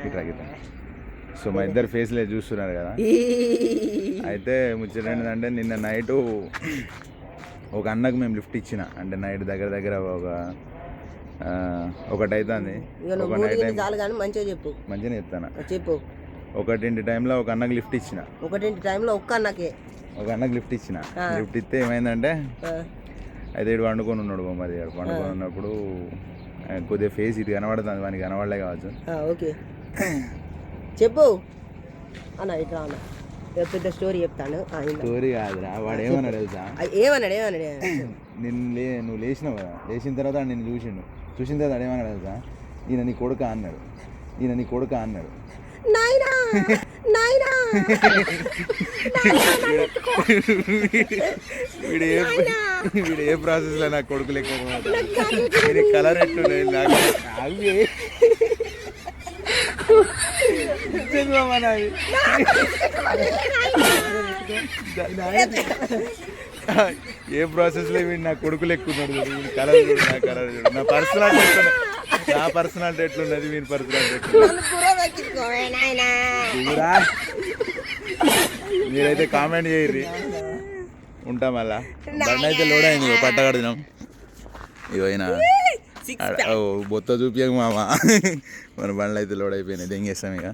ఇట్లా సో మా ఇద్దరు ఫేస్లే చూస్తున్నారు కదా. అయితే ముచ్చట ఏంటంటే నిన్న నైట్ ఒక అన్నకు మేము లిఫ్ట్ ఇచ్చిన, అంటే నైట్ దగ్గర ఒకటి అవుతుంది. మంచిగా చెప్తాను. చెప్పు. 1 టైంలో ఒక అన్నకు లిఫ్ట్ ఇచ్చిన. 1 టైంలో ఒక అన్నకి లిఫ్ట్ ఇచ్చిన. లిఫ్ట్ ఇస్తే ఏమైందంటే అయితే ఇటు వండుకొని ఉన్నాడు మరి. వండుకొని ఉన్నప్పుడు కొద్దిగా ఫేస్ ఇటు కనబడుతుంది, వానికి కనబడలే కావచ్చు. ఓకే చెప్పు అన్న. ఇట్లా అన్న పెద్ద స్టోరీ చెప్తాను. స్టోరీ కాదురా, వాడు ఏమన్నాడు తెలుసా? నువ్వు లేచినావు కదా, లేచిన తర్వాత నిన్ను చూసిన తర్వాత ఏమన్నాడు తెలుసా? ఈయన నీ కొడుక అన్నాడు. వీడు ఏ ప్రాసెస్ లో నాకు కొడుకు లెక్క కలర్ ఎట్లుండే నాకు ఏ ప్రాసెస్ లో వీడు నా కొడుకు లెక్కున్నాడు. కలర్ చూడు, నా కలర్ చూడు, నా పర్సనాలిటీ ఎట్లున్నది, వీని పర్సనాలిటీ ఎట్లున్నా మీరైతే కామెంట్ చేయర్రి. ఉంటా మళ్ళా. బండి అయితే లోడ్ అయింది, పట్టగడినాం. ఇవైనా బొత్త చూపించక మామ, మన బండ్లు అయితే లోడ్ అయిపోయినాయి. దెంగేస్తాం ఇక.